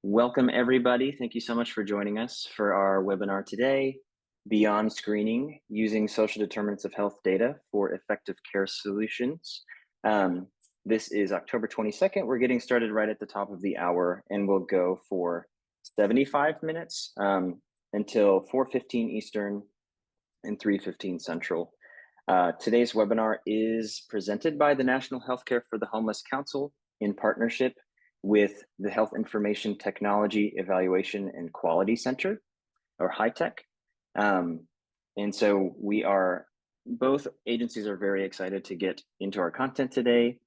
Welcome, everybody. Thank you so much for joining us for our webinar today, Beyond Screening, Using Social Determinants of Health Data for Effective Care Solutions. This is October 22nd. We're getting started right at the top of the hour, and we'll go for 75 minutes until 4:15 Eastern and 3:15 Central. Today's webinar is presented by the National Healthcare for the Homeless Council in partnership with the Health Information Technology Evaluation and Quality Center, or HITEQ. And so both agencies are very excited to get into our content today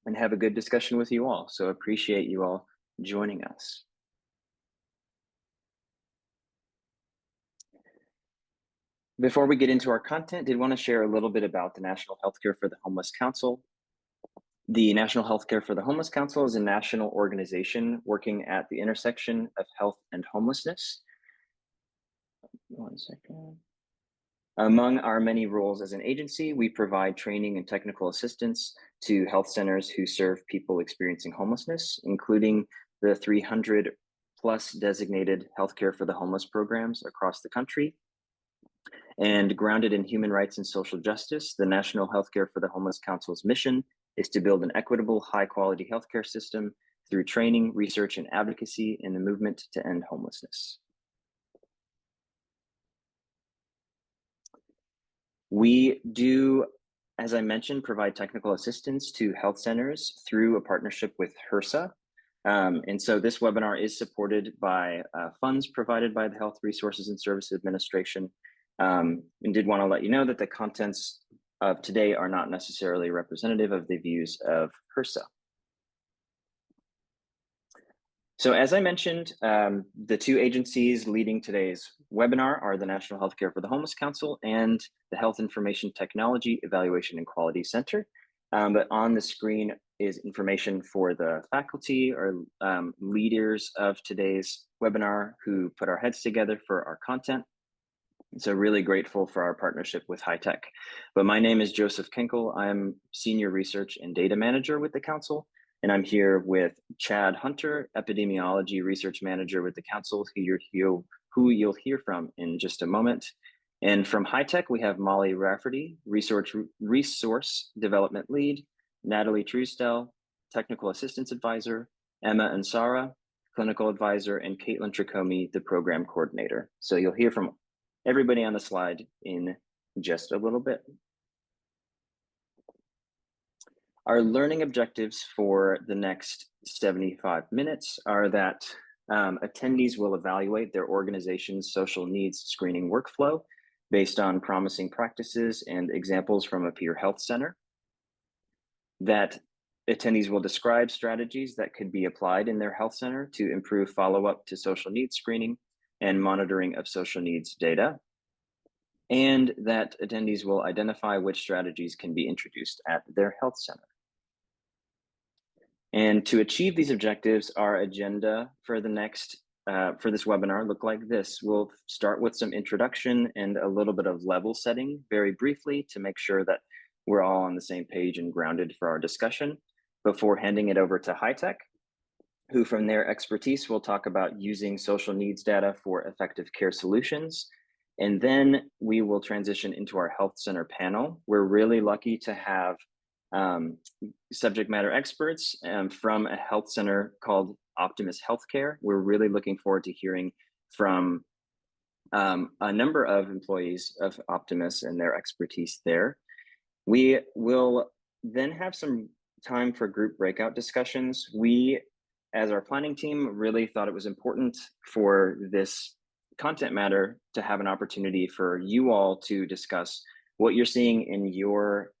and have a good discussion with you all. So appreciate you all joining us. Before we get into our content, did want to share a little bit about the National Healthcare for the Homeless Council. The National Healthcare for the Homeless Council is a national organization working at the intersection of health and homelessness. One second. Among our many roles as an agency, we provide training and technical assistance to health centers who serve people experiencing homelessness, including the 300 plus designated healthcare for the homeless programs across the country. And grounded in human rights and social justice, the National Healthcare for the Homeless Council's mission is to build an equitable, high-quality healthcare system through training, research, and advocacy in the movement to end homelessness. We do, as I mentioned, provide technical assistance to health centers through a partnership with HRSA. And so this webinar is supported by funds provided by the Health Resources and Services Administration. And did want to let you know that the contents of today are not necessarily representative of the views of HRSA. So as I mentioned, the two agencies leading today's webinar are the National Healthcare for the Homeless Council and the Health Information Technology Evaluation and Quality Center. But on the screen is information for the faculty or leaders of today's webinar who put our heads together for our content. So really grateful for our partnership with HITEQ. But my name is Joseph Kenkel. I'm Senior Research and Data Manager with the Council. And I'm here with Chad Hunter, Epidemiology Research Manager with the Council, who you'll hear from in just a moment. And from HITEQ, we have Molly Rafferty, Resource Development Lead, Natalie Truesdell, Technical Assistance Advisor, Emma Ansara, Clinical Advisor, and Caitlin Tricomi, the Program Coordinator. So you'll hear from everybody on the slide in just a little bit. Our learning objectives for the next 75 minutes are that attendees will evaluate their organization's social needs screening workflow based on promising practices and examples from a peer health center. That attendees will describe strategies that could be applied in their health center to improve follow-up to social needs screening and monitoring of social needs data, and that attendees will identify which strategies can be introduced at their health center. And to achieve these objectives, our agenda for the next, for this webinar look like this. We'll start with some introduction and a little bit of level setting very briefly to make sure that we're all on the same page and grounded for our discussion before handing it over to HITEQ, who from their expertise will talk about using social needs data for effective care solutions. And then we will transition into our health center panel. We're really lucky to have subject matter experts from a health center called Optimus Healthcare. We're really looking forward to hearing from a number of employees of Optimus and their expertise there. We will then have some time for group breakout discussions. We, as our planning team, really thought it was important for this content matter to have an opportunity for you all to discuss what you're seeing in your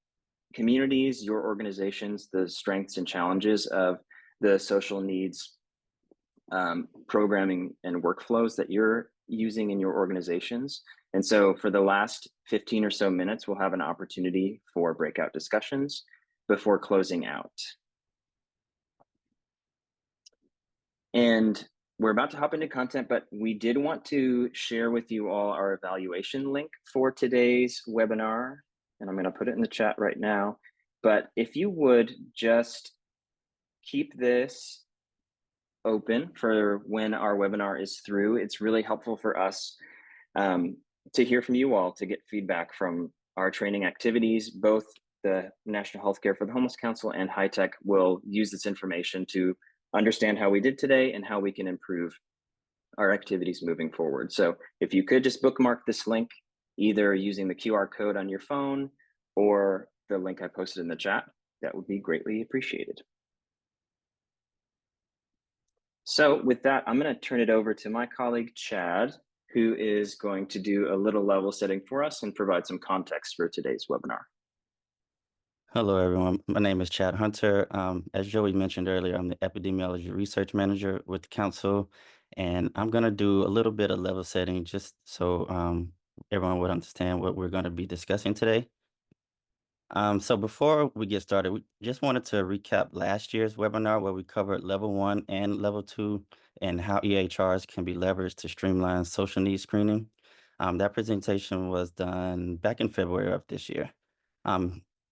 communities, your organizations, the strengths and challenges of the social needs programming and workflows that you're using in your organizations. And so for the last 15 or so minutes, we'll have an opportunity for breakout discussions before closing out. And we're about to hop into content, but we did want to share with you all our evaluation link for today's webinar. And I'm going to put it in the chat right now. But if you would just keep this open for when our webinar is through. It's really helpful for us to hear from you all, to get feedback from our training activities. Both the National Healthcare for the Homeless Council and HITEQ will use this information to understand how we did today and how we can improve our activities moving forward. So if you could just bookmark this link, either using the QR code on your phone or the link I posted in the chat, that would be greatly appreciated. So with that, I'm going to turn it over to my colleague, Chad, who is going to do a little level setting for us and provide some context for today's webinar. Hello, everyone. My name is Chad Hunter. As Joey mentioned earlier, I'm the Epidemiology Research Manager with the Council, and I'm going to do a little bit of level setting just so everyone would understand what we're going to be discussing today. So before we get started, we just wanted to recap last year's webinar where we covered level 1 and level 2 and how EHRs can be leveraged to streamline social needs screening. That presentation was done back in February of this year.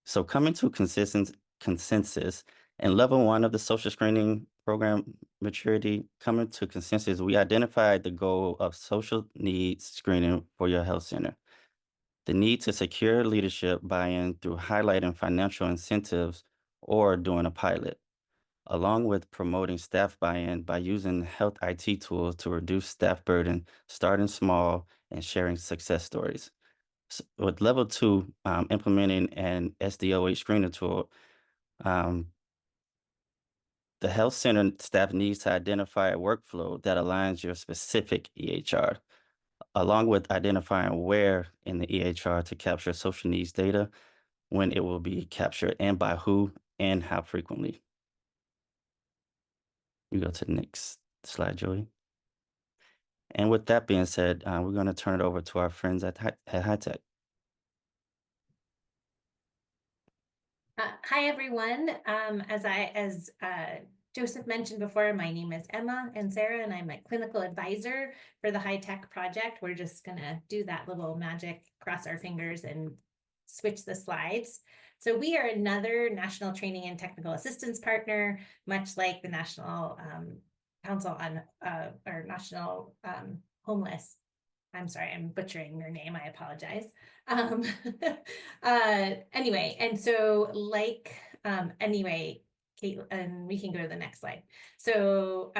So coming to consensus in level 1 of the social screening program maturity, coming to consensus, we identified the goal of social needs screening for your health center. The need to secure leadership buy-in through highlighting financial incentives or doing a pilot, along with promoting staff buy-in by using health IT tools to reduce staff burden, starting small and sharing success stories. With level 2, implementing an SDOH screening tool, the health center staff needs to identify a workflow that aligns your specific EHR, along with identifying where in the EHR to capture social needs data, when it will be captured, and by who and how frequently. You go to the next slide, Joey. And with that being said, we're going to turn it over to our friends at HITEQ. Hi, everyone. As Joseph mentioned before, my name is Emma and Sarah, and I'm a clinical advisor for the HITEQ project. We're just going to do that little magic, cross our fingers, and switch the slides. So we are another national training and technical assistance partner, much like the National Council on or National Homeless. I'm sorry, I'm butchering your name. I apologize. Anyway, and so anyway, Kate, and we can go to the next slide. So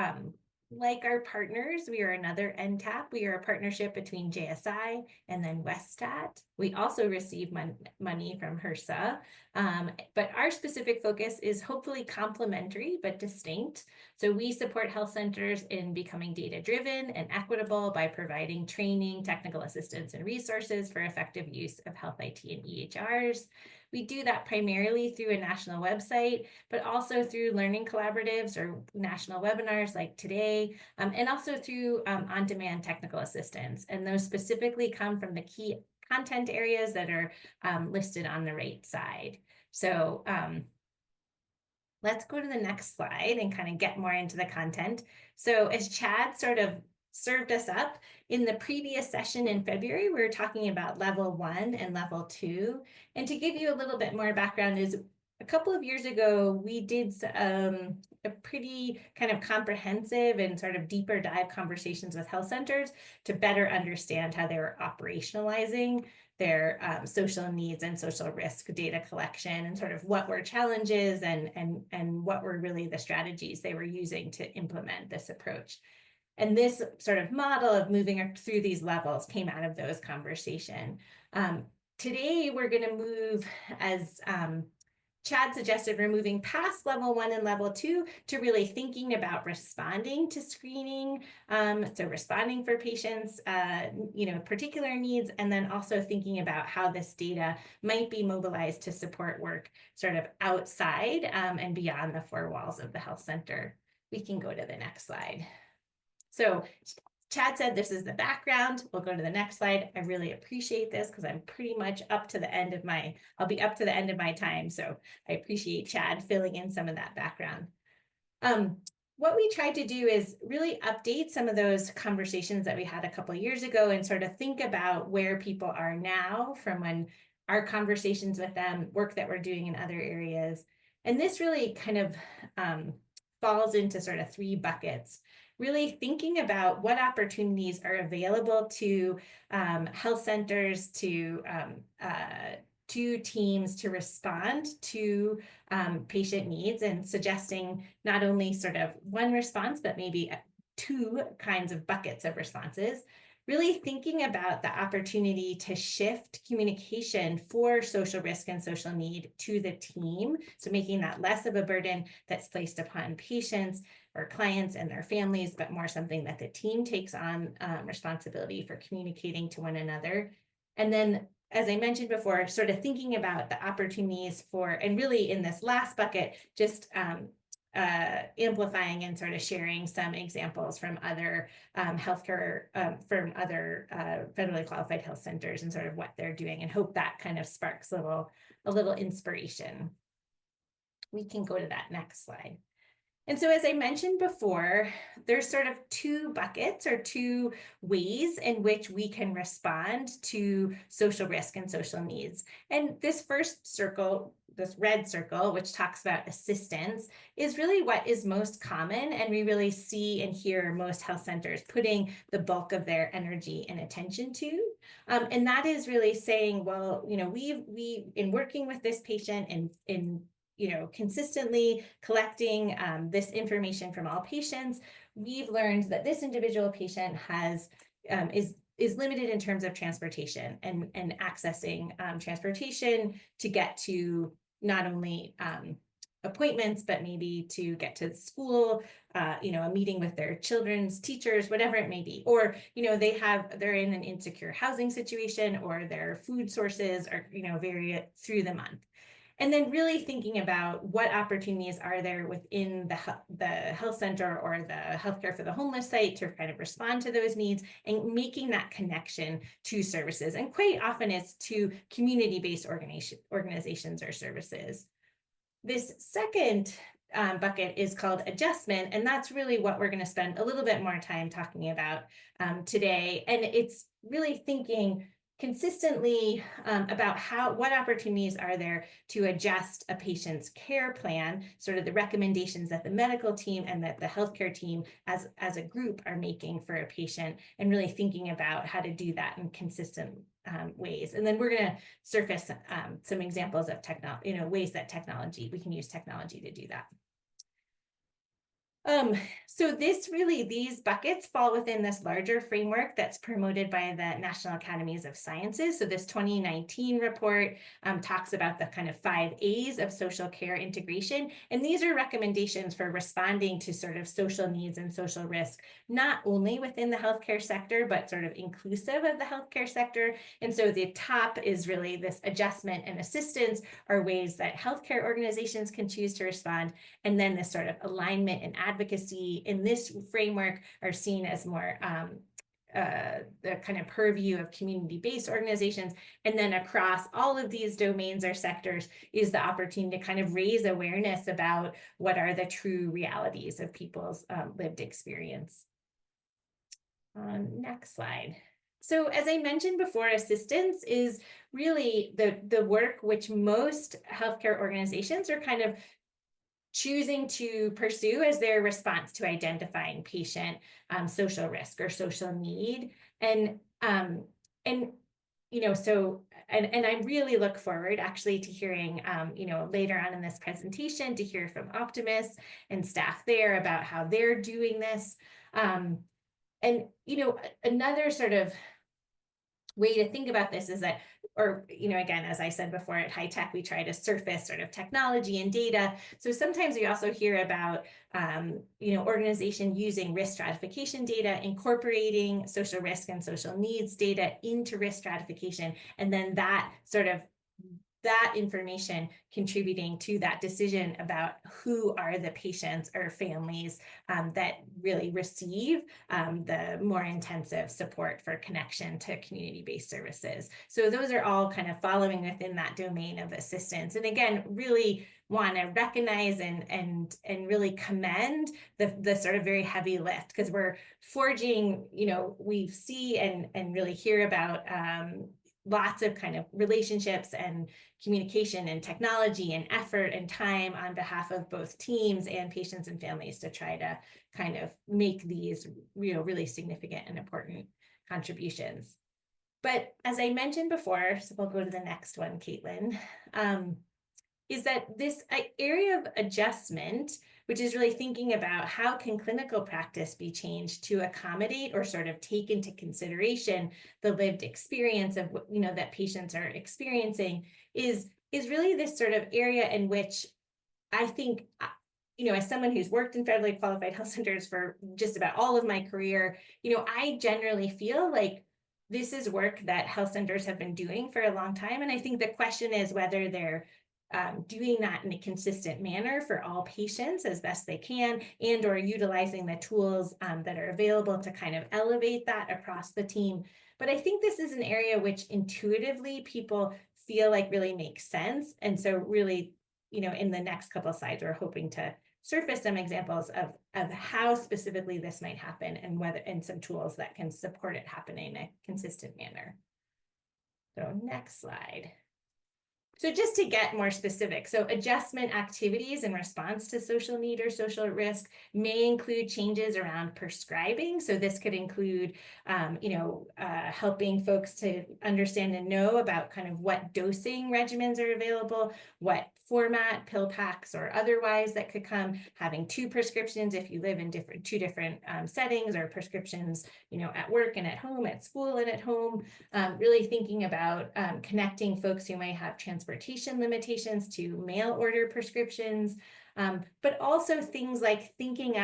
like our partners, we are another NTAP. We are a partnership between JSI and then Westat. We also receive money from HRSA, but our specific focus is hopefully complementary but distinct. So we support health centers in becoming data-driven and equitable by providing training, technical assistance, and resources for effective use of health IT and EHRs. We do that primarily through a national website, but also through learning collaboratives or national webinars like today, and also through on-demand technical assistance. And those specifically come from the key content areas that are listed on the right side. So let's go to the next slide and kind of get more into the content. So as Chad sort of served us up in the previous session in February, we were talking about level 1 and level 2. And to give you a little bit more background is a couple of years ago, we did a pretty kind of comprehensive and sort of deeper dive conversations with health centers to better understand how they were operationalizing their social needs and social risk data collection, and sort of what were challenges and what were really the strategies they were using to implement this approach. And this sort of model of moving through these levels came out of those conversations. Today, we're going to move, as Chad suggested, we're moving past level 1 and level 2 to really thinking about responding to screening. So responding for patients, particular needs, and then also thinking about how this data might be mobilized to support work sort of outside and beyond the 4 walls of the health center. We can go to the next slide. So Chad said this is the background. We'll go to the next slide. I really appreciate this because I'm pretty much up to the end of I'll be up to the end of my time. So I appreciate Chad filling in some of that background. What we tried to do is really update some of those conversations that we had a couple of years ago and sort of think about where people are now from when our conversations with them, work that we're doing in other areas. And this really kind of falls into sort of 3 buckets. Really thinking about what opportunities are available to health centers, to teams to respond to patient needs, and suggesting not only sort of one response, but maybe 2 kinds of buckets of responses. Really thinking about the opportunity to shift communication for social risk and social need to the team. So making that less of a burden that's placed upon patients or clients and their families, but more something that the team takes on responsibility for communicating to one another. And then, as I mentioned before, sort of thinking about the opportunities for, and really in this last bucket, just amplifying and sort of sharing some examples from other healthcare, from other federally qualified health centers and sort of what they're doing, and hope that kind of sparks a little inspiration. We can go to that next slide. And so, as I mentioned before, there's sort of 2 buckets or 2 ways in which we can respond to social risk and social needs. And this first circle, this red circle, which talks about assistance, is really what is most common, and we really see and hear most health centers putting the bulk of their energy and attention to. And that is really saying, well, we in working with this patient and in consistently collecting this information from all patients, we've learned that this individual patient has is limited in terms of transportation and accessing transportation to get to not only appointments, but maybe to get to school, a meeting with their children's teachers, whatever it may be. Or, they're in an insecure housing situation, or their food sources are, vary through the month. And then really thinking about what opportunities are there within the health center or the healthcare for the homeless site to kind of respond to those needs, and making that connection to services. And quite often it's to community-based organizations or services. This second bucket is called adjustment, and that's really what we're going to spend a little bit more time talking about today. And it's really thinking consistently about what opportunities are there to adjust a patient's care plan, sort of the recommendations that the medical team and that the healthcare team as a group are making for a patient, and really thinking about how to do that in consistent ways. And then we're going to surface some examples of ways that we can use technology to do that. So these buckets fall within this larger framework that's promoted by the National Academies of Sciences. So this 2019 report talks about the kind of 5 A's of social care integration. And these are recommendations for responding to sort of social needs and social risk, not only within the healthcare sector, but sort of inclusive of the healthcare sector. And so the top is really this adjustment and assistance are ways that healthcare organizations can choose to respond. And then this sort of alignment and advocacy in this framework are seen as more the kind of purview of community-based organizations. And then across all of these domains or sectors is the opportunity to kind of raise awareness about what are the true realities of people's lived experience. Next slide. So as I mentioned before, assistance is really the work which most healthcare organizations are kind of choosing to pursue as their response to identifying patient social risk or social need. And I really look forward actually to hearing, later on in this presentation, to hear from Optimus and staff there about how they're doing this. Another sort of way to think about this is that, again, as I said before, at HITEQ, we try to surface sort of technology and data. So sometimes we also hear about, organization using risk stratification data, incorporating social risk and social needs data into risk stratification, and then that information contributing to that decision about who are the patients or families that really receive the more intensive support for connection to community-based services. So those are all kind of following within that domain of assistance. And again, really want to recognize and really commend the sort of very heavy lift, because we're forging, we see and really hear about lots of kind of relationships and communication and technology and effort and time on behalf of both teams and patients and families to try to kind of make these, really significant and important contributions. But as I mentioned before, so we'll go to the next one, Caitlin, is that this area of adjustment, which is really thinking about how can clinical practice be changed to accommodate or sort of take into consideration the lived experience of what, that patients are experiencing, is really this sort of area in which I think, as someone who's worked in federally qualified health centers for just about all of my career, I generally feel like this is work that health centers have been doing for a long time. And I think the question is whether they're doing that in a consistent manner for all patients as best they can, and or utilizing the tools that are available to kind of elevate that across the team. But I think this is an area which intuitively people feel like really makes sense. And so really, in the next couple of slides, we're hoping to surface some examples of how specifically this might happen and some tools that can support it happening in a consistent manner. So next slide. So just to get more specific, so adjustment activities in response to social need or social risk may include changes around prescribing. So this could include, helping folks to understand and know about kind of what dosing regimens are available, what format, pill packs or otherwise that could come, having 2 prescriptions if you live in two different settings, or prescriptions, at work and at home, at school and at home. Really thinking about connecting folks who may have transportation limitations to mail order prescriptions, but also things like thinking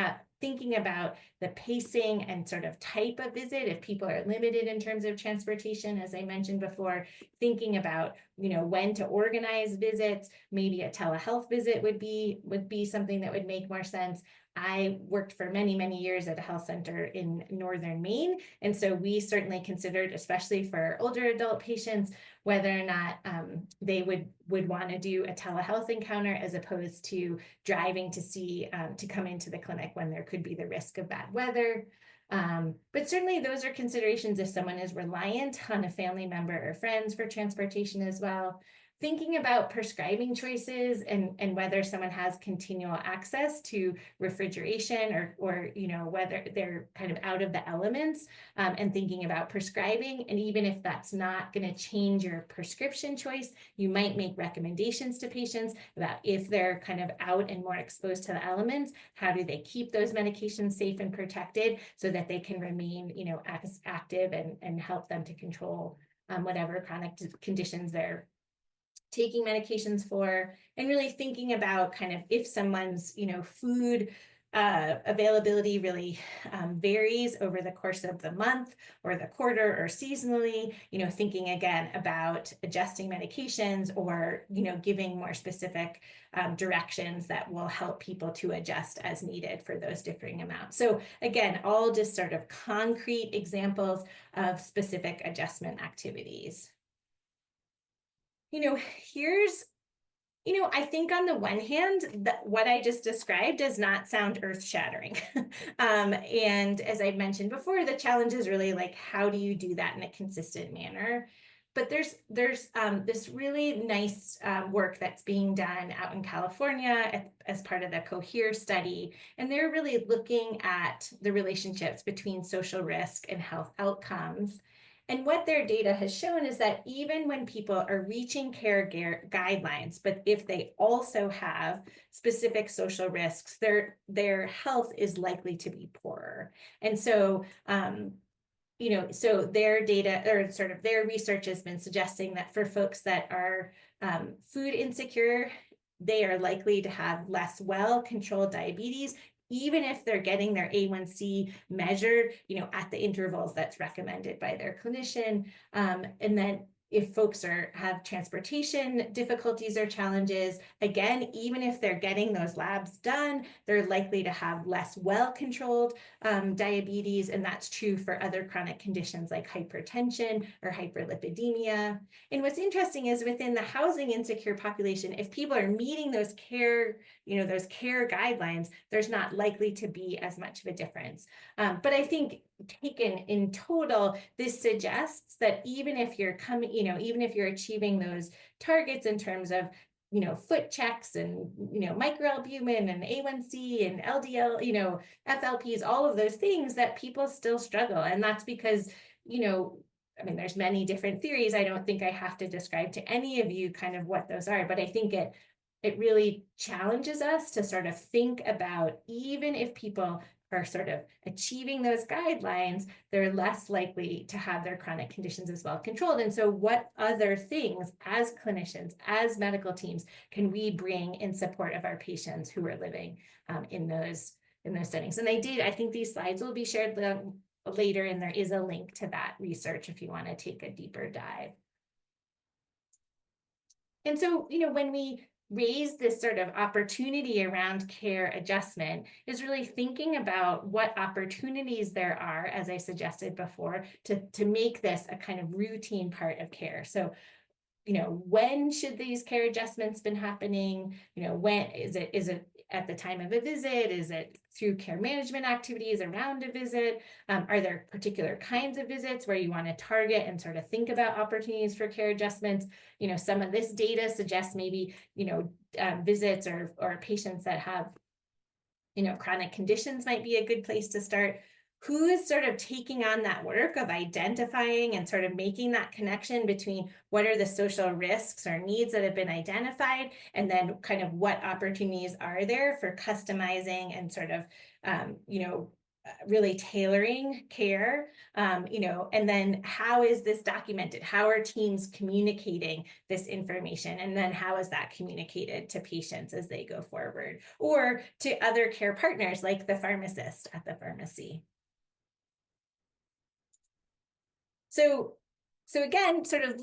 about the pacing and sort of type of visit if people are limited in terms of transportation, as I mentioned before, thinking about, when to organize visits. Maybe a telehealth visit would be something that would make more sense. I worked for many, many years at a health center in northern Maine. And so we certainly considered, especially for older adult patients, whether or not they would want to do a telehealth encounter as opposed to driving to come into the clinic when there could be the risk of bad weather. But certainly those are considerations if someone is reliant on a family member or friends for transportation as well. Thinking about prescribing choices and whether someone has continual access to refrigeration or whether they're kind of out of the elements, and thinking about prescribing. And even if that's not going to change your prescription choice, you might make recommendations to patients about if they're kind of out and more exposed to the elements, how do they keep those medications safe and protected so that they can remain, active and help them to control whatever chronic conditions they're taking medications for, and really thinking about kind of if someone's, food availability really varies over the course of the month or the quarter or seasonally, thinking again about adjusting medications or, giving more specific directions that will help people to adjust as needed for those differing amounts. So again, all just sort of concrete examples of specific adjustment activities. Here's, I think on the one hand, what I just described does not sound earth-shattering. And as I mentioned before, the challenge is really like, how do you do that in a consistent manner? But there's this really nice work that's being done out in California as part of the COHERE study. And they're really looking at the relationships between social risk and health outcomes. And what their data has shown is that even when people are reaching care guidelines, but if they also have specific social risks, their health is likely to be poorer. And so, so their data, or sort of their research has been suggesting that for folks that are food insecure, they are likely to have less well-controlled diabetes, even if they're getting their A1C measured, at the intervals that's recommended by their clinician. And then if folks have transportation difficulties or challenges, again, even if they're getting those labs done, they're likely to have less well-controlled diabetes. And that's true for other chronic conditions like hypertension or hyperlipidemia. And what's interesting is within the housing insecure population, if people are meeting those care guidelines, there's not likely to be as much of a difference. But I think taken in total, this suggests that even if you're coming, even if you're achieving those targets in terms of, foot checks and, microalbumin and A1C and LDL, FLPs, all of those things, that people still struggle. And that's because, there's many different theories. I don't think I have to describe to any of you kind of what those are, but I think it really challenges us to sort of think about, even if people are sort of achieving those guidelines, they're less likely to have their chronic conditions as well controlled. And so what other things as clinicians, as medical teams, can we bring in support of our patients who are living in those settings? And I think these slides will be shared later, and there is a link to that research if you want to take a deeper dive. And so, when we raise this sort of opportunity around care adjustment, is really thinking about what opportunities there are, as I suggested before, to make this a kind of routine part of care. So, when should these care adjustments been happening? When is it at the time of a visit? Is it through care management activities around a visit? Are there particular kinds of visits where you want to target and sort of think about opportunities for care adjustments? Some of this data suggests maybe, visits or patients that have, chronic conditions might be a good place to start. Who is sort of taking on that work of identifying and sort of making that connection between what are the social risks or needs that have been identified, and then kind of what opportunities are there for customizing and sort of, really tailoring care, and then how is this documented? How are teams communicating this information? And then how is that communicated to patients as they go forward, or to other care partners like the pharmacist at the pharmacy? So again, sort of,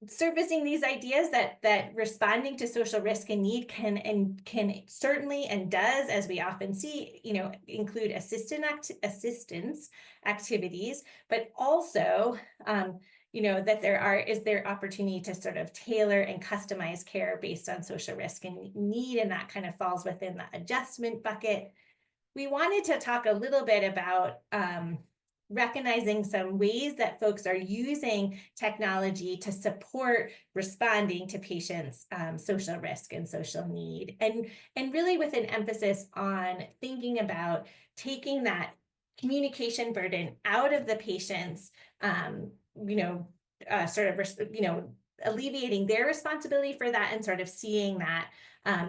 surfacing these ideas that responding to social risk and need can certainly, and does, as we often see, include assistance activities, but also, that there opportunity to sort of tailor and customize care based on social risk and need, and that kind of falls within the adjustment bucket. We wanted to talk a little bit about recognizing some ways that folks are using technology to support responding to patients' social risk and social need, and really with an emphasis on thinking about taking that communication burden out of the patients, alleviating their responsibility for that, and sort of seeing that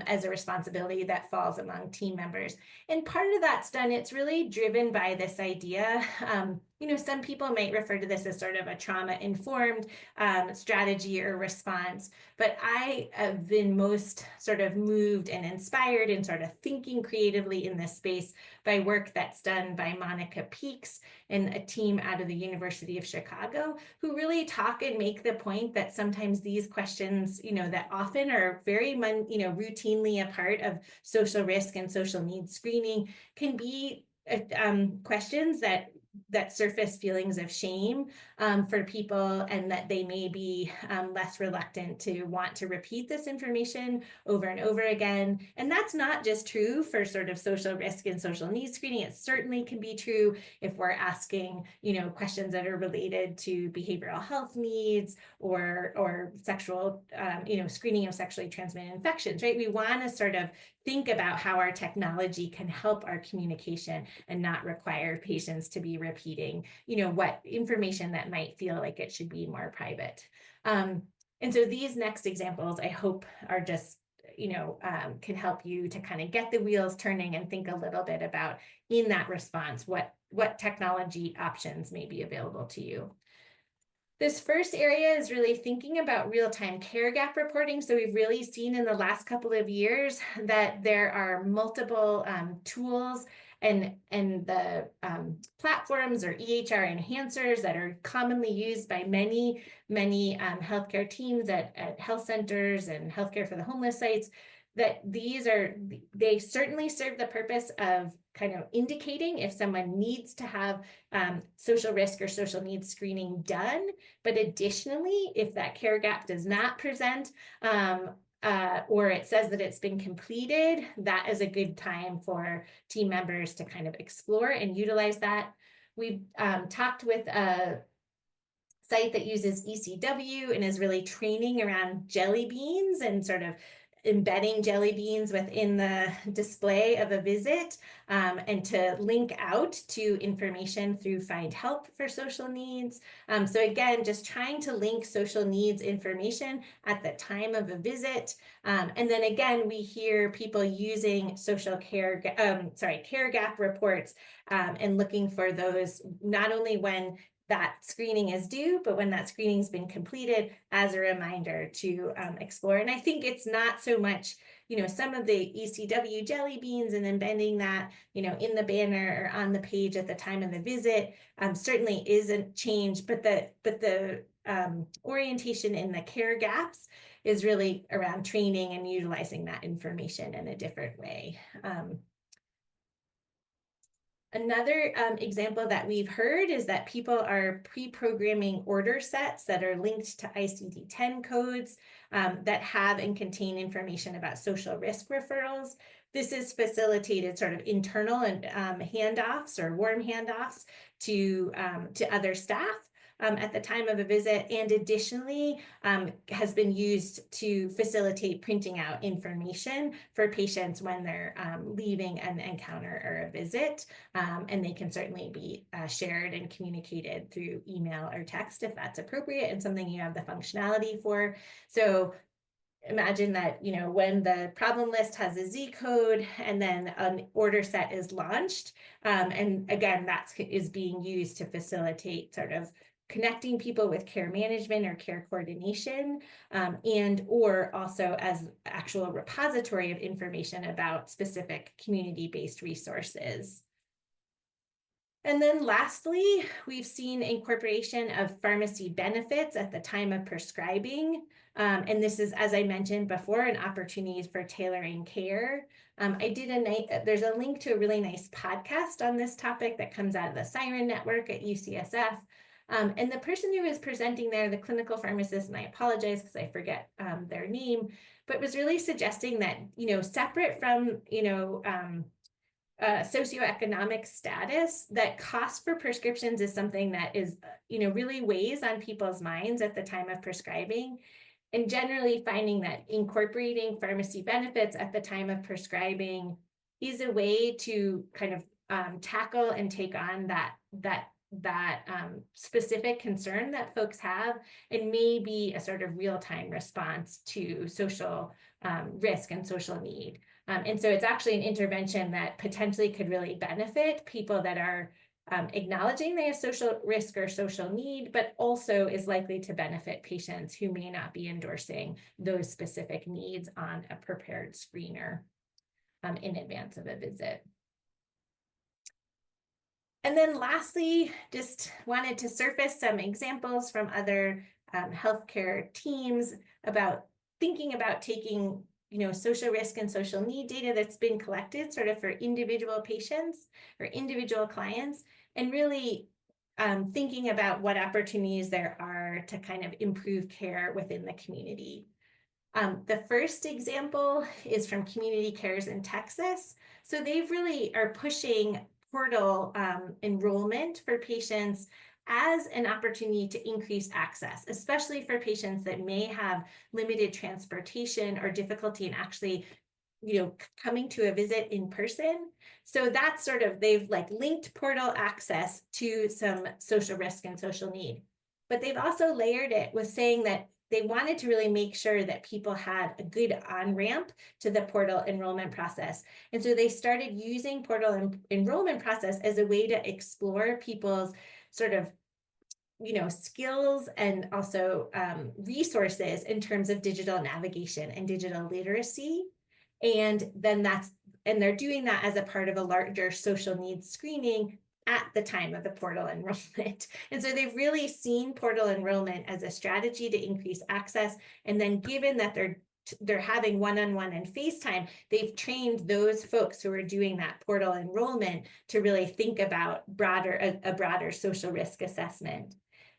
as a responsibility that falls among team members. And part of that's done, it's really driven by this idea, some people might refer to this as sort of a trauma-informed strategy or response, but I have been most sort of moved and inspired in sort of thinking creatively in this space by work that's done by Monica Peaks and a team out of the University of Chicago, who really talk and make the point that sometimes these questions, that often are very, routinely a part of social risk and social needs screening, can be questions that surface feelings of shame for people, and that they may be less reluctant to want to repeat this information over and over again. And that's not just true for sort of social risk and social needs screening. It certainly can be true if we're asking, questions that are related to behavioral health needs or sexual, screening of sexually transmitted infections, right? We want to sort of think about how our technology can help our communication and not require patients to be repeating, what information that might feel like it should be more private. And so these next examples, I hope, are just, can help you to kind of get the wheels turning and think a little bit about, in that response, what technology options may be available to you. This first area is really thinking about real-time care gap reporting. So we've really seen in the last couple of years that there are multiple tools and the platforms or EHR enhancers that are commonly used by many healthcare teams at health centers and healthcare for the homeless sites, that they certainly serve the purpose of kind of indicating if someone needs to have social risk or social needs screening done. But additionally, if that care gap does not present, or it says that it's been completed, that is a good time for team members to kind of explore and utilize that. We've talked with site that uses ECW and is really training around jelly beans and sort of embedding jelly beans within the display of a visit, and to link out to information through Find Help for social needs. So again, just trying to link social needs information at the time of a visit. And then again, we hear people using care gap reports, and looking for those not only when that screening is due, but when that screening's been completed, as a reminder to explore. And I think it's not so much, some of the ECW jelly beans and embedding that, in the banner or on the page at the time of the visit, certainly isn't changed, but the orientation in the care gaps is really around training and utilizing that information in a different way. Another example that we've heard is that people are pre-programming order sets that are linked to ICD-10 codes that have and contain information about social risk referrals. This is facilitated sort of internal and handoffs or warm handoffs to other staff at the time of a visit, and additionally has been used to facilitate printing out information for patients when they're leaving an encounter or a visit, and they can certainly be shared and communicated through email or text if that's appropriate and something you have the functionality for. So imagine that, when the problem list has a Z code and then an order set is launched, and again, that is being used to facilitate sort of connecting people with care management or care coordination, and or also as actual repository of information about specific community-based resources. And then lastly, we've seen incorporation of pharmacy benefits at the time of prescribing. And this is, as I mentioned before, an opportunity for tailoring care. There's a link to a really nice podcast on this topic that comes out of the Siren Network at UCSF. And the person who was presenting there, the clinical pharmacist, and I apologize because I forget their name, but was really suggesting that, separate from, socioeconomic status, that cost for prescriptions is something that is, really weighs on people's minds at the time of prescribing. And generally finding that incorporating pharmacy benefits at the time of prescribing is a way to kind of tackle and take on that specific concern that folks have, and may be a sort of real-time response to social risk and social need. And so it's actually an intervention that potentially could really benefit people that are acknowledging they have social risk or social need, but also is likely to benefit patients who may not be endorsing those specific needs on a prepared screener in advance of a visit. And then lastly, just wanted to surface some examples from other healthcare teams about thinking about taking, social risk and social need data that's been collected sort of for individual patients or individual clients, and really thinking about what opportunities there are to kind of improve care within the community. The first example is from Community Cares in Texas. So they really are pushing portal enrollment for patients as an opportunity to increase access, especially for patients that may have limited transportation or difficulty in actually, coming to a visit in person. So that's sort of, they've linked portal access to some social risk and social need, but they've also layered it with saying that they wanted to really make sure that people had a good on-ramp to the portal enrollment process. And so they started using portal enrollment process as a way to explore people's sort of, skills and also resources in terms of digital navigation and digital literacy. And then they're doing that as a part of a larger social needs screening at the time of the portal enrollment. And so they've really seen portal enrollment as a strategy to increase access. And then given that they're having one-on-one and FaceTime, they've trained those folks who are doing that portal enrollment to really think about a broader social risk assessment.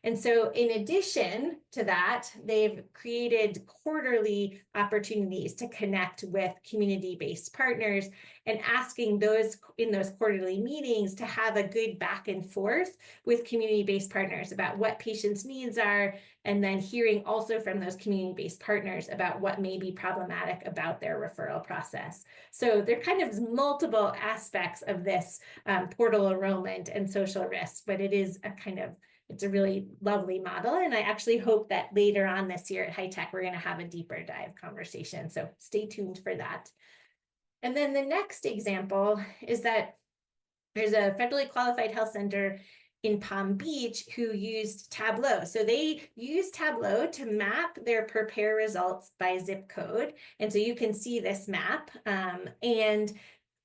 And so in addition to that, they've created quarterly opportunities to connect with community-based partners and asking those in those quarterly meetings to have a good back and forth with community-based partners about what patients' needs are, and then hearing also from those community-based partners about what may be problematic about their referral process. So there are kind of multiple aspects of this portal enrollment and social risk, but it is it's a really lovely model. And I actually hope that later on this year at HITEQ, we're going to have a deeper dive conversation. So stay tuned for that. And then the next example is that there's a federally qualified health center in Palm Beach who used Tableau. So they used Tableau to map their prepare results by zip code. And so you can see this map. And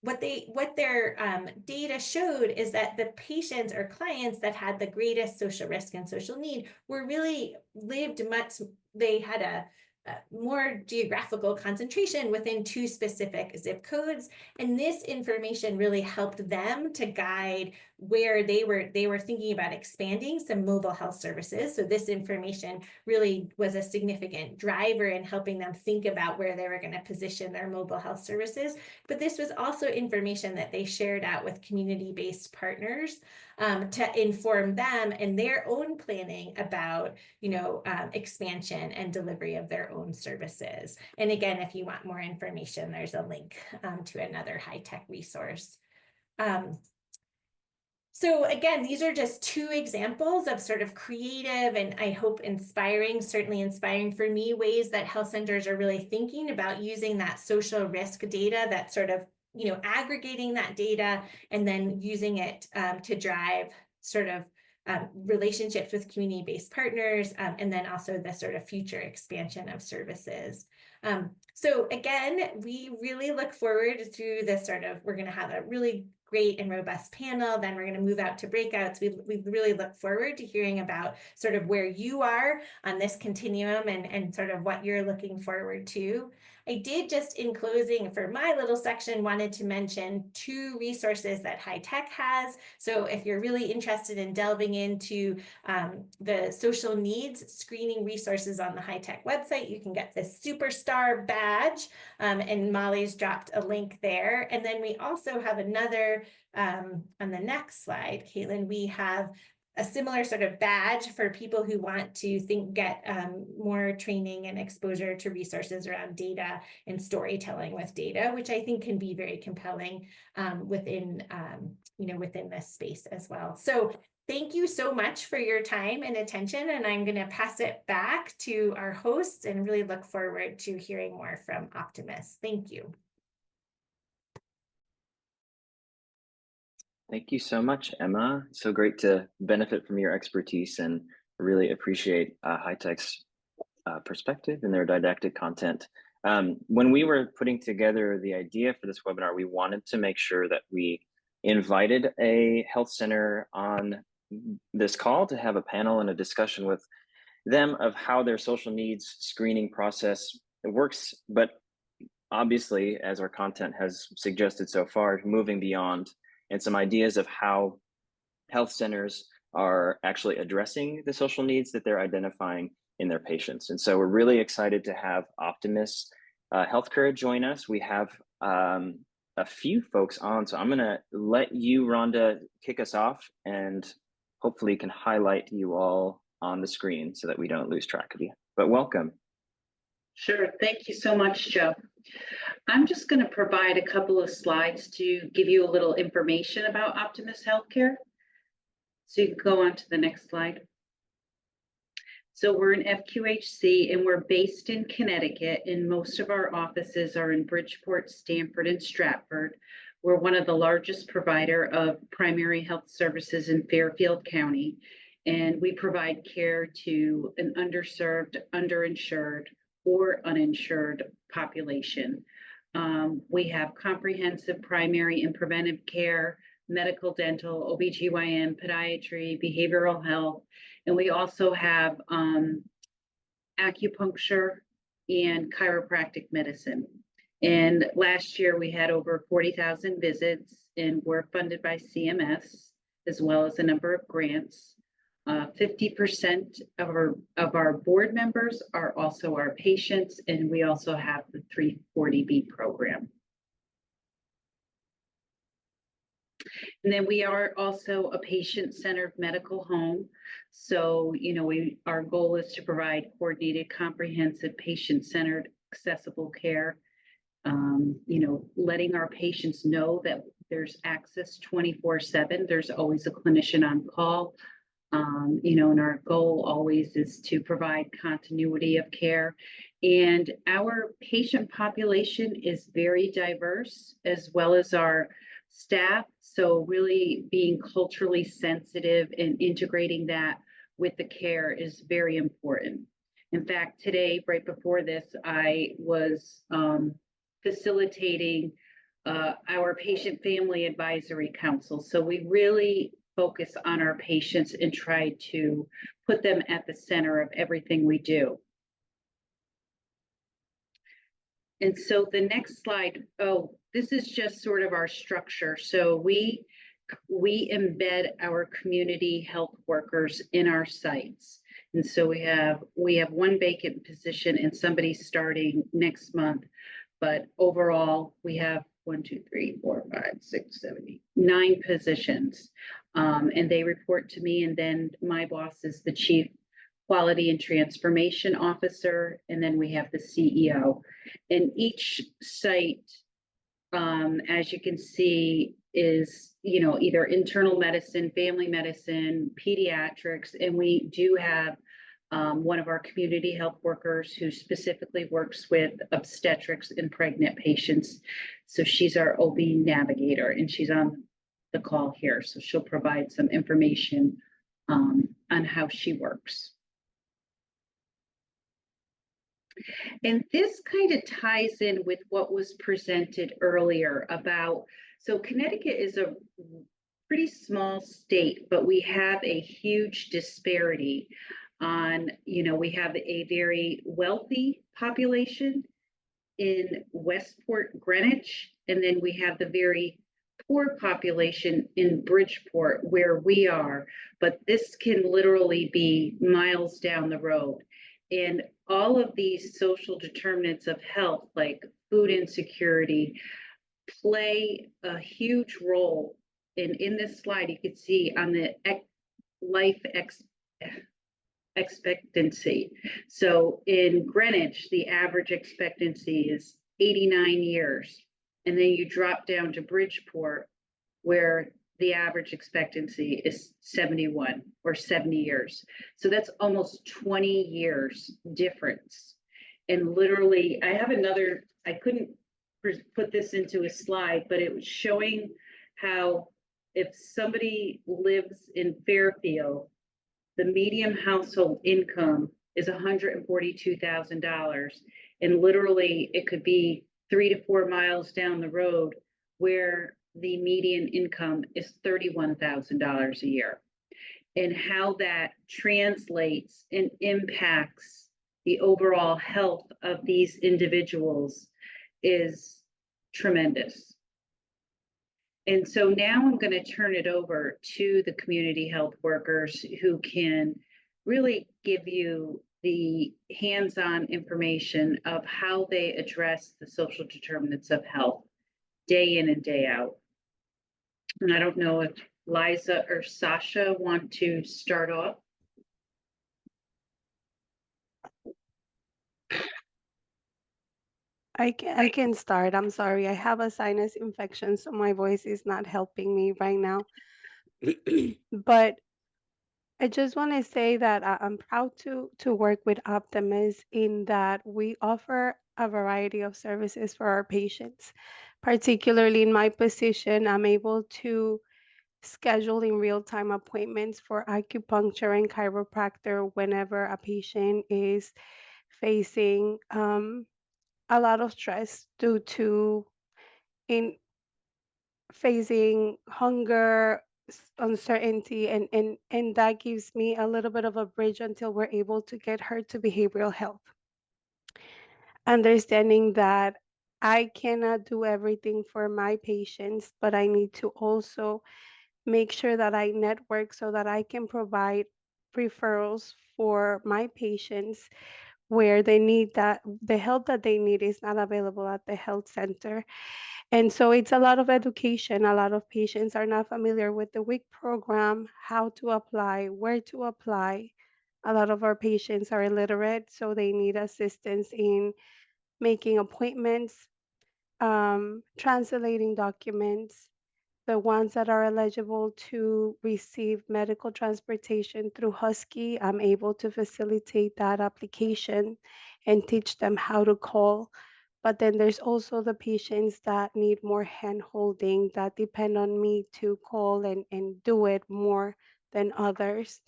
what their data showed is that the patients or clients that had the greatest social risk and social need were really they had a more geographical concentration within 2 specific zip codes. And this information really helped them to guide where they were thinking about expanding some mobile health services. So this information really was a significant driver in helping them think about where they were going to position their mobile health services. But this was also information that they shared out with community-based partners to inform them and their own planning about, expansion and delivery of their own services. And again, if you want more information, there's a link to another HITEQ resource. So again, these are just 2 examples of sort of creative and I hope certainly inspiring for me, ways that health centers are really thinking about using that social risk data, that sort of, aggregating that data and then using it to drive sort of relationships with community-based partners, and then also the sort of future expansion of services. So again, we really look forward to this we're going to have a really great and robust panel. Then we're going to move out to breakouts. We really look forward to hearing about sort of where you are on this continuum and sort of what you're looking forward to. I did just in closing for my little section wanted to mention 2 resources that HITEQ has. So if you're really interested in delving into the social needs screening resources on the HITEQ website, you can get this Superstar badge, and Molly's dropped a link there. And then we also have another, on the next slide, Caitlin, we have a similar sort of badge for people who want to get more training and exposure to resources around data and storytelling with data, which I think can be very compelling within this space as well. So thank you so much for your time and attention, and I'm going to pass it back to our hosts and really look forward to hearing more from Optimus. Thank you. Thank you so much, Emma. So great to benefit from your expertise and really appreciate HITEQ's perspective and their didactic content. When we were putting together the idea for this webinar, we wanted to make sure that we invited a health center on this call to have a panel and a discussion with them of how their social needs screening process works, but obviously, as our content has suggested so far, moving beyond and some ideas of how health centers are actually addressing the social needs that they're identifying in their patients. And so we're really excited to have Optimus Healthcare join us. We have a few folks on, so I'm gonna let you, Rhonda, kick us off and hopefully can highlight you all on the screen so that we don't lose track of you. But welcome. Sure, thank you so much, Joe. I'm just going to provide a couple of slides to give you a little information about Optimus Healthcare. So you can go on to the next slide. So we're an FQHC and we're based in Connecticut, and most of our offices are in Bridgeport, Stamford, and Stratford. We're one of the largest provider of primary health services in Fairfield County, and we provide care to an underserved, underinsured, or uninsured population. We have comprehensive primary and preventive care, medical, dental, OBGYN, podiatry, behavioral health, and we also have acupuncture and chiropractic medicine. And last year we had over 40,000 visits, and we're funded by CMS as well as a number of grants. 50% of our board members are also our patients, and we also have the 340B program. And then we are also a patient-centered medical home. So, you know, our goal is to provide coordinated, comprehensive, patient-centered, accessible care. You know, letting our patients know that there's access 24/7. There's always a clinician on call. You know, and our goal always is to provide continuity of care. And our patient population is very diverse, as well as our staff. So really being culturally sensitive and integrating that with the care is very important. In fact, today, right before this, I was facilitating our patient family advisory council. So we really focus on our patients and try to put them at the center of everything we do. And so the next slide, this is just sort of our structure. So we embed our community health workers in our sites. And so we have one vacant position and somebody starting next month. But overall, we have 1, 2, 3, 4, 5, 6, 7, 8, 9 positions. And they report to me, and then my boss is the Chief Quality and Transformation Officer, and then we have the CEO. And each site, as you can see, is, you know, either internal medicine, family medicine, pediatrics, and we do have one of our community health workers who specifically works with obstetrics and pregnant patients. So she's our OB navigator, and she's on the call here. So she'll provide some information on how she works. And this kind of ties in with what was presented earlier about, so Connecticut is a pretty small state, but we have a huge disparity on, you know, we have a very wealthy population in Westport, Greenwich, and then we have the very poor population in Bridgeport, where we are, but this can literally be miles down the road. And all of these social determinants of health, like food insecurity, play a huge role. And in this slide, you can see on the life expectancy. So in Greenwich, the average expectancy is 89 years. And then you drop down to Bridgeport, where the average expectancy is 71 or 70 years. So that's almost 20 years difference. And literally, I have another, I couldn't put this into a slide, but it was showing how if somebody lives in Fairfield, the median household income is $142,000. And literally, it could be 3 to 4 miles down the road where the median income is $31,000 a year. And how that translates and impacts the overall health of these individuals is tremendous. And so now I'm going to turn it over to the community health workers who can really give you the hands-on information of how they address the social determinants of health day in and day out. And I don't know if Liza or Sasha want to start off. I can start. I'm sorry. I have a sinus infection, so my voice is not helping me right now. But I just want to say that I'm proud to work with Optimus in that we offer a variety of services for our patients. Particularly in my position, I'm able to schedule in real-time appointments for acupuncture and chiropractor whenever a patient is facing a lot of stress due to facing hunger, uncertainty, and that gives me a little bit of a bridge until we're able to get her to behavioral health. Understanding that I cannot do everything for my patients, but I need to also make sure that I network so that I can provide referrals for my patients where they need that the help that they need is not available at the health center. And so it's a lot of education. A lot of patients are not familiar with the WIC program, how to apply, where to apply. A lot of our patients are illiterate, so they need assistance in making appointments, translating documents. The ones that are eligible to receive medical transportation through Husky, I'm able to facilitate that application and teach them how to call. But then there's also the patients that need more hand holding that depend on me to call and do it more than others.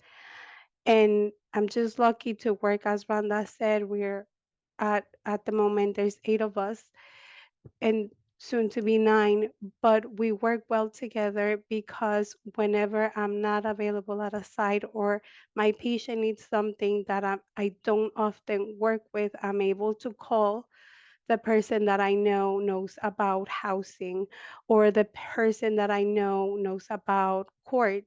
And I'm just lucky to work, as Rhonda said, we're at the moment there's 8 of us and soon to be 9, but we work well together because whenever I'm not available at a site or my patient needs something that I don't often work with, I'm able to call the person that I know knows about housing or the person that I know knows about court.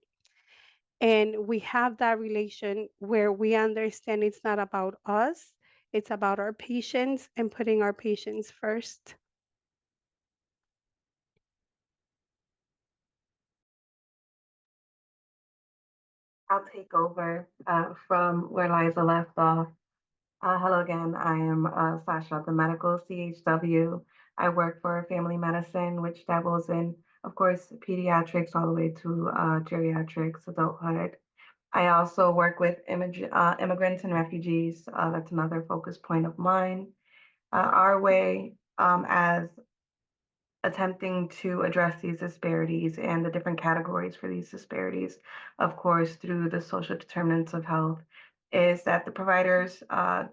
And we have that relation where we understand it's not about us, it's about our patients and putting our patients first. I'll take over from where Liza left off. Hello again. I am Sasha, the medical CHW. I work for family medicine, which dabbles in, of course, pediatrics all the way to geriatrics, adulthood. I also work with immigrants and refugees. That's another focus point of mine. Our way as attempting to address these disparities and the different categories for these disparities, of course, through the social determinants of health, is that the providers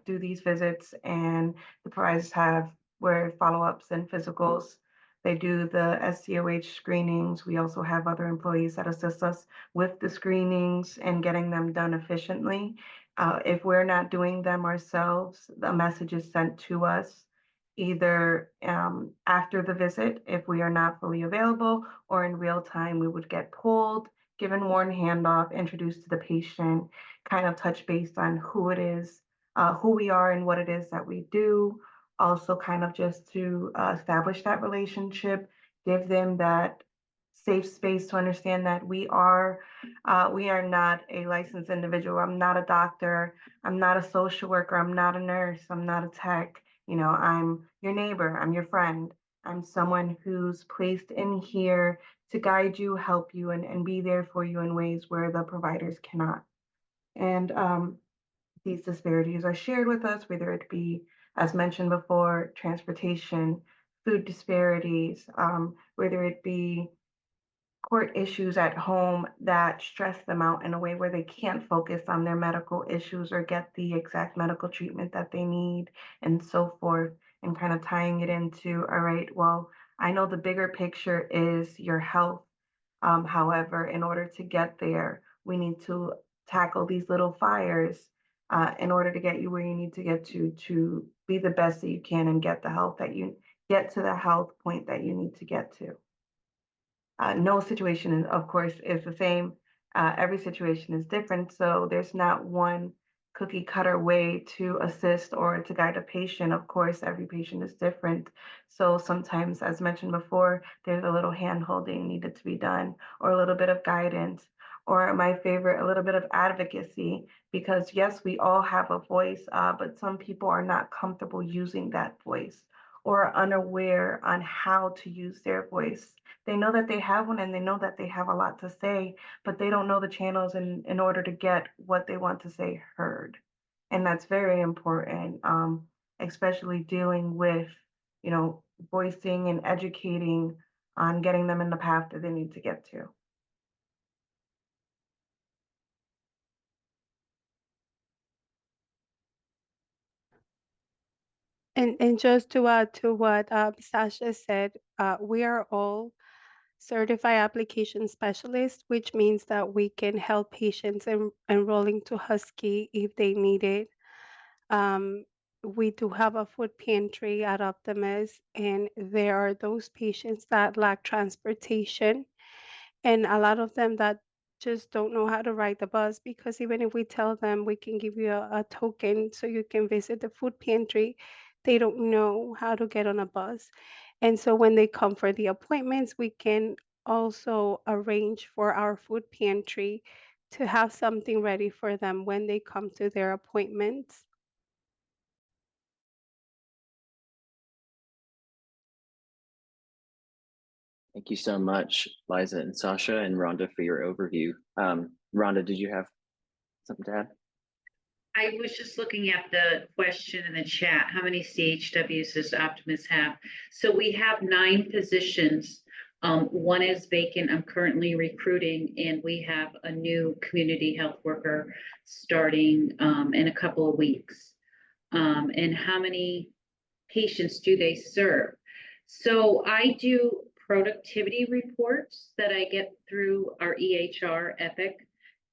do these visits and the providers have where follow-ups and physicals. They do the SDOH screenings. We also have other employees that assist us with the screenings and getting them done efficiently. If we're not doing them ourselves, the message is sent to us either after the visit if we are not fully available, or in real time we would get pulled, given one handoff, introduced to the patient, kind of touch base on who it is, who we are and what it is that we do. Also kind of just to establish that relationship, give them that safe space to understand that we are not a licensed individual. I'm not a doctor. I'm not a social worker. I'm not a nurse. I'm not a tech. You know, I'm your neighbor, I'm your friend. I'm someone who's placed in here to guide you, help you, and be there for you in ways where the providers cannot. And these disparities are shared with us, whether it be, as mentioned before, transportation, food disparities, whether it be court issues at home that stress them out in a way where they can't focus on their medical issues or get the exact medical treatment that they need, and so forth, and kind of tying it into, all right, well, I know the bigger picture is your health. However, in order to get there, we need to tackle these little fires in order to get you where you need to get to be the best that you can and get the health that you get to the health point that you need to get to. No situation, of course, is the same. Every situation is different. So there's not one cookie cutter way to assist or to guide a patient. Of course, every patient is different. So sometimes, as mentioned before, there's a little hand holding needed to be done, or a little bit of guidance, or my favorite, a little bit of advocacy, because yes, we all have a voice, but some people are not comfortable using that voice or unaware on how to use their voice. They know that they have one and they know that they have a lot to say, but they don't know the channels in order to get what they want to say heard. And that's very important, especially dealing with, you know, voicing and educating on getting them in the path that they need to get to. And just to add to what Sasha said, we are all certified application specialists, which means that we can help patients enrolling to Husky if they need it. We do have a food pantry at Optimus, and there are those patients that lack transportation, and a lot of them that just don't know how to ride the bus, because even if we tell them we can give you a token so you can visit the food pantry, they don't know how to get on a bus. And so when they come for the appointments, we can also arrange for our food pantry to have something ready for them when they come to their appointments. Thank you so much, Liza and Sasha and Rhonda, for your overview. Rhonda, did you have something to add? I was just looking at the question in the chat. How many CHWs does Optimus have? So we have 9 positions. One is vacant. I'm currently recruiting, and we have a new community health worker starting in a couple of weeks. And how many patients do they serve? So I do productivity reports that I get through our EHR EPIC.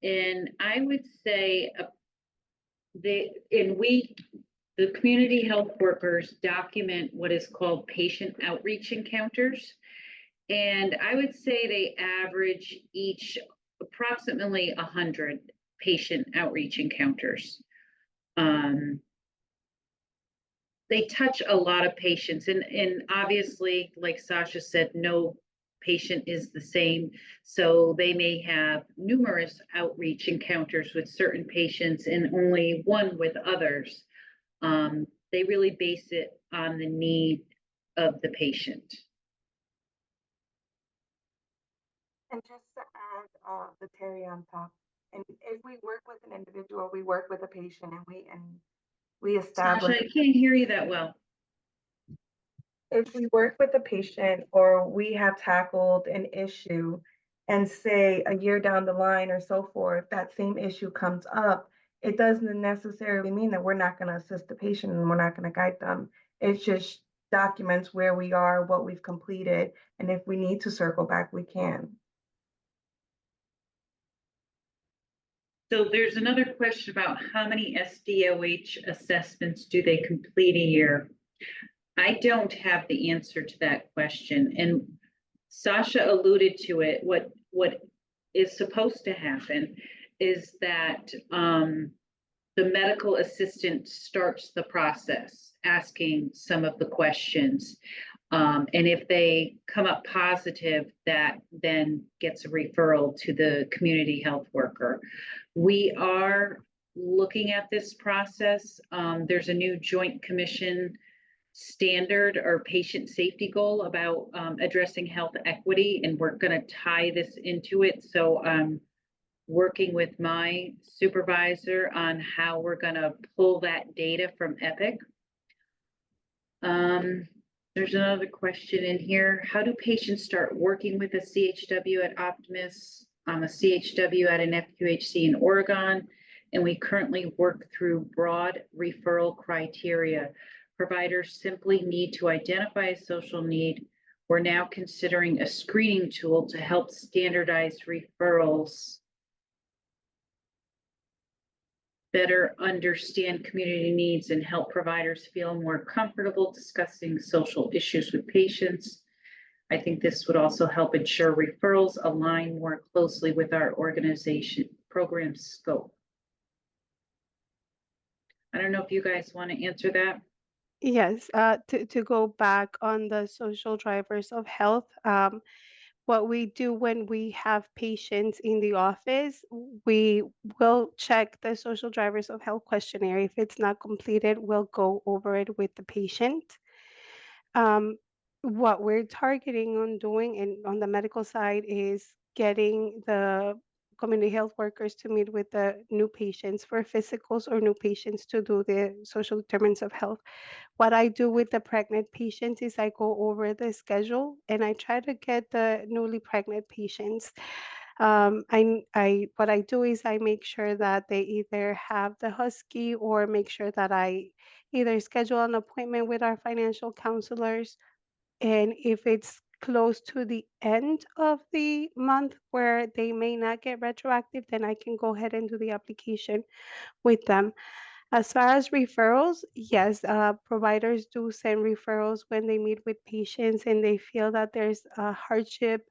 And I would say the community health workers document what is called patient outreach encounters. And I would say they average each approximately 100 patient outreach encounters. They touch a lot of patients, and obviously, like Sasha said, no patient is the same. So they may have numerous outreach encounters with certain patients and only one with others. They really base it on the need of the patient. And just to add the Terry on top, and if we work with an individual, we work with a patient, and we establish. Sasha, I can't hear you that well. If we work with a patient, or we have tackled an issue, and say a year down the line or so forth, that same issue comes up, it doesn't necessarily mean that we're not going to assist the patient and we're not going to guide them. It just documents where we are, what we've completed, and if we need to circle back, we can. So there's another question about how many SDOH assessments do they complete a year? I don't have the answer to that question. And Sasha alluded to it. What is supposed to happen is that the medical assistant starts the process, asking some of the questions. And if they come up positive, that then gets a referral to the community health worker. We are looking at this process. There's a new Joint Commission standard or patient safety goal about addressing health equity, and we're going to tie this into it. So I'm working with my supervisor on how we're going to pull that data from EPIC. There's another question in here. How do patients start working with a CHW at Optimus? I'm a CHW at an FQHC in Oregon, and we currently work through broad referral criteria. Providers simply need to identify a social need. We're now considering a screening tool to help standardize referrals, better understand community needs, and help providers feel more comfortable discussing social issues with patients. I think this would also help ensure referrals align more closely with our organization program scope. I don't know if you guys want to answer that. Yes, to go back on the social drivers of health, what we do when we have patients in the office, we will check the social drivers of health questionnaire. If it's not completed, we'll go over it with the patient. What we're targeting on doing and on the medical side is getting the community health workers to meet with the new patients for physicals, or new patients to do the social determinants of health. What I do with the pregnant patients is I go over the schedule and I try to get the newly pregnant patients. What I do is I make sure that they either have the husky, or make sure that I either schedule an appointment with our financial counselors. And if it's close to the end of the month where they may not get retroactive, then I can go ahead and do the application with them. As far as referrals, yes, providers do send referrals when they meet with patients and they feel that there's a hardship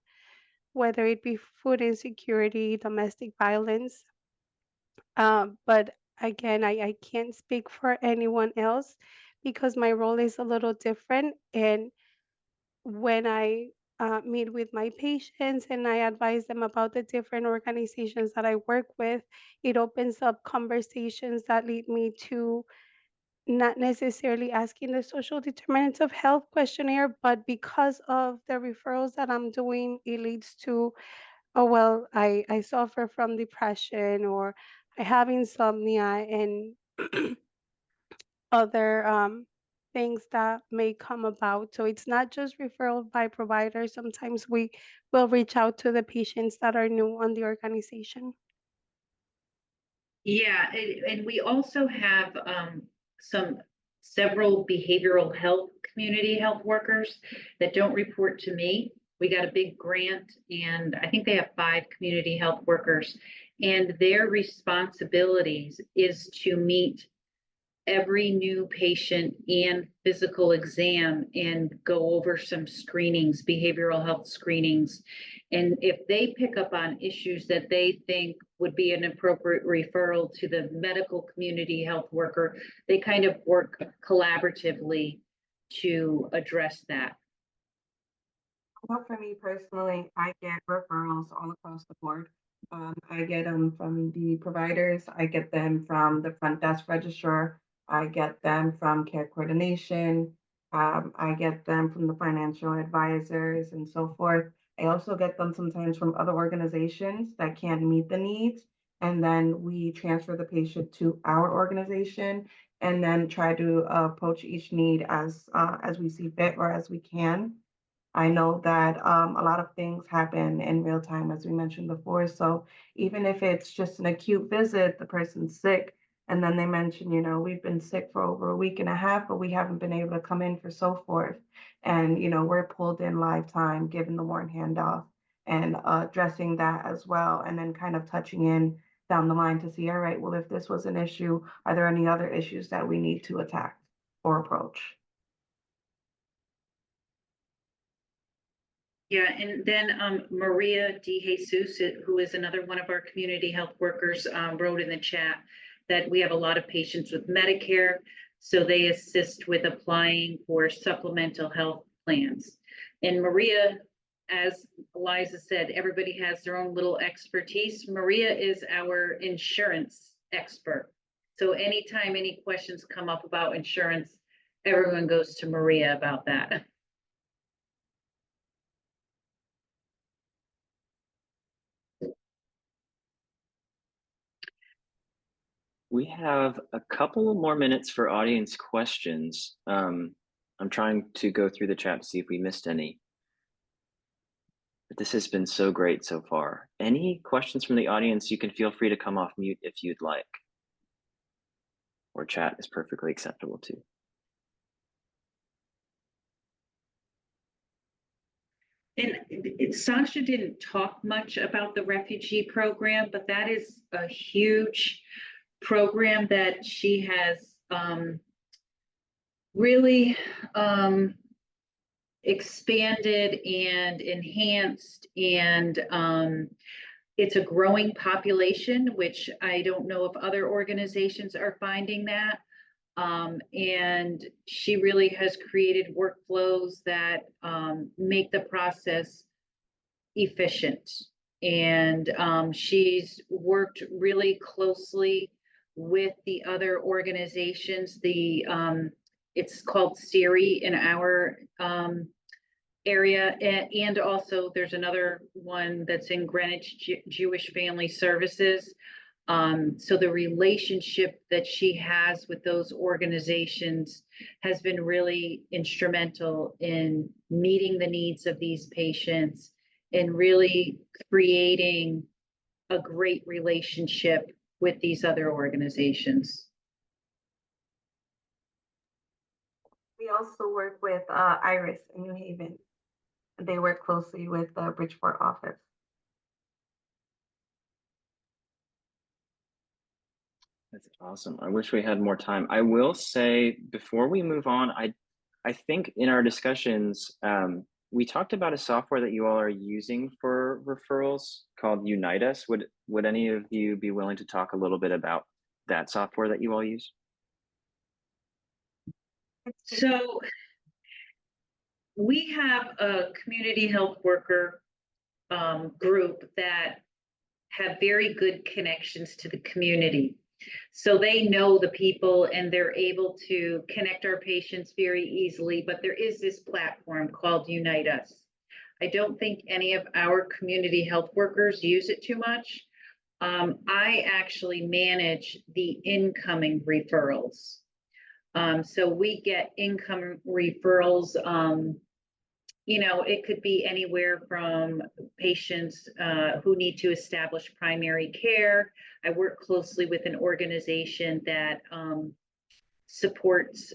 whether it be food insecurity, domestic violence. But again, I can't speak for anyone else because my role is a little different. And when I meet with my patients and I advise them about the different organizations that I work with, it opens up conversations that lead me to not necessarily asking the social determinants of health questionnaire, but because of the referrals that I'm doing, it leads to, oh, well, I suffer from depression or I have insomnia and other things that may come about. So it's not just referral by providers. Sometimes we will reach out to the patients that are new on the organization. Yeah, and we also have some several behavioral health community health workers that don't report to me. We got a big grant, and I think they have 5 community health workers, and their responsibilities is to meet every new patient and physical exam and go over some screenings, behavioral health screenings. And if they pick up on issues that they think would be an appropriate referral to the medical community health worker, they kind of work collaboratively to address that. Well, for me personally, I get referrals all across the board. I get them from the providers, I get them from the front desk registrar, I get them from care coordination, I get them from the financial advisors and so forth. I also get them sometimes from other organizations that can't meet the needs. And then we transfer the patient to our organization and then try to approach each need as we see fit or as we can. I know that a lot of things happen in real time, as we mentioned before. So even if it's just an acute visit, the person's sick, and then they mention, we've been sick for over a week and a half, but we haven't been able to come in for so forth. And, we're pulled in live time, given the warrant handoff and addressing that as well. And then kind of touching in down the line to see, all right, well, if this was an issue, are there any other issues that we need to attack or approach? Yeah, and then Maria De Jesus, who is another one of our community health workers, wrote in the chat that we have a lot of patients with Medicare, so they assist with applying for supplemental health plans. And Maria, as Eliza said, everybody has their own little expertise. Maria is our insurance expert. So anytime any questions come up about insurance, everyone goes to Maria about that. We have a couple more minutes for audience questions. I'm trying to go through the chat to see if we missed any. But this has been so great so far. Any questions from the audience, you can feel free to come off mute if you'd like. Or chat is perfectly acceptable too. And Sasha didn't talk much about the refugee program, but that is a huge program that she has really expanded and enhanced, and it's a growing population, which I don't know if other organizations are finding that. And she really has created workflows that make the process efficient. And she's worked really closely with the other organizations. It's called SERI in our area, and also there's another one that's in Greenwich, Jewish Family Services. So the relationship that she has with those organizations has been really instrumental in meeting the needs of these patients and really creating a great relationship with these other organizations. We also work with Iris in New Haven. They work closely with the Bridgeport office. That's awesome. I wish we had more time. I will say before we move on, I think in our discussions, we talked about a software that you all are using for referrals called Unite Us. Would any of you be willing to talk a little bit about that software that you all use? So we have a community health worker group that have very good connections to the community. So they know the people and they're able to connect our patients very easily, but there is this platform called Unite Us. I don't think any of our community health workers use it too much. I actually manage the incoming referrals. So we get income referrals. You know, it could be anywhere from patients who need to establish primary care. I work closely with an organization that supports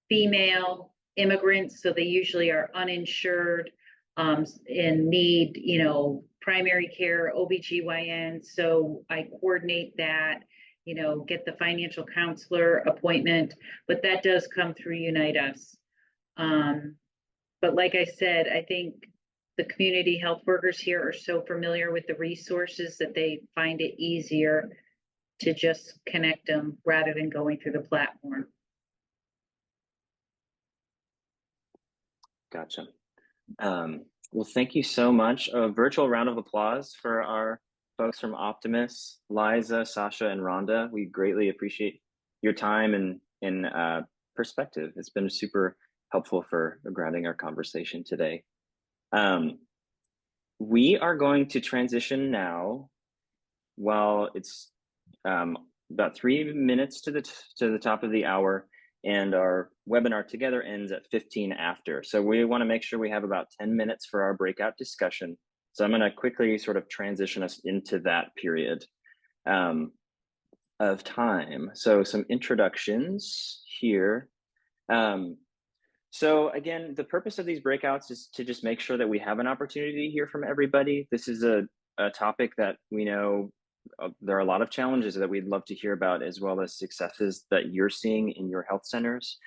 female immigrants, so they usually are uninsured and need, you know, primary care, OBGYN. So I coordinate that, you know, get the financial counselor appointment, but that does come through Unite Us. But like I said, I think the community health workers here are so familiar with the resources that they find it easier to just connect them rather than going through the platform. Gotcha. Well, thank you so much. A virtual round of applause for our folks from Optimus, Liza, Sasha, and Rhonda. We greatly appreciate your time and perspective. It's been super helpful for grounding our conversation today. We are going to transition now. While it's about 3 minutes to the top of the hour, and our webinar together ends at 15 after. So we want to make sure we have about 10 minutes for our breakout discussion. So I'm going to quickly sort of transition us into that period of time. So some introductions here. So again, the purpose of these breakouts is to just make sure that we have an opportunity to hear from everybody. This is a topic that we know there are a lot of challenges that we'd love to hear about, as well as successes that you're seeing in your health centers.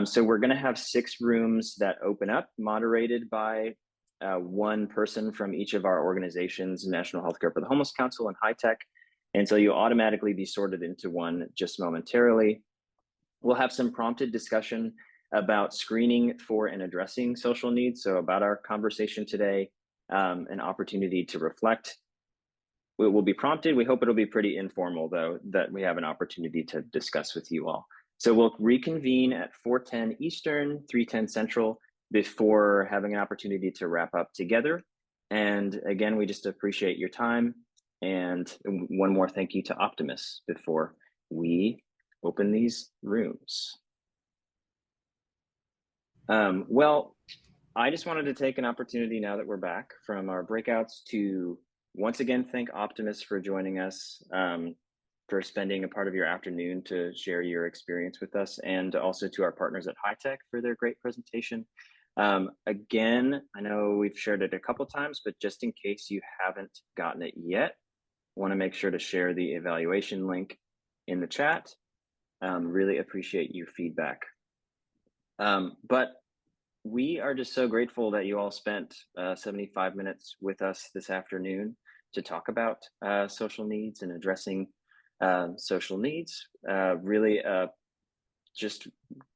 So we're going to have 6 rooms that open up, moderated by one person from each of our organizations, National Healthcare for the Homeless Council and HITEQ. And so you'll automatically be sorted into one just momentarily. We'll have some prompted discussion about screening for and addressing social needs. So about our conversation today, an opportunity to reflect. We will be prompted. We hope it'll be pretty informal, though, that we have an opportunity to discuss with you all. So we'll reconvene at 4:10 Eastern, 3:10 Central, before having an opportunity to wrap up together. And again, we just appreciate your time. And one more thank you to Optimus before we open these rooms. Well, I just wanted to take an opportunity, now that we're back from our breakouts, to once again thank Optimus for joining us, for spending a part of your afternoon to share your experience with us, and also to our partners at HITEQ for their great presentation. Again, I know we've shared it a couple times, but just in case you haven't gotten it yet, I want to make sure to share the evaluation link in the chat. Really appreciate your feedback. But we are just so grateful that you all spent 75 minutes with us this afternoon to talk about social needs and addressing social needs. Really just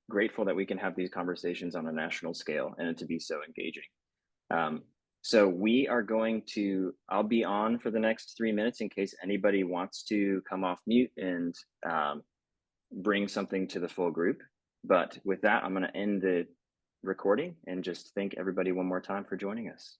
grateful that we can have these conversations on a national scale and to be so engaging. So we are going to, I'll be on for the next 3 minutes in case anybody wants to come off mute and bring something to the full group. But with that, I'm going to end the recording and just thank everybody one more time for joining us.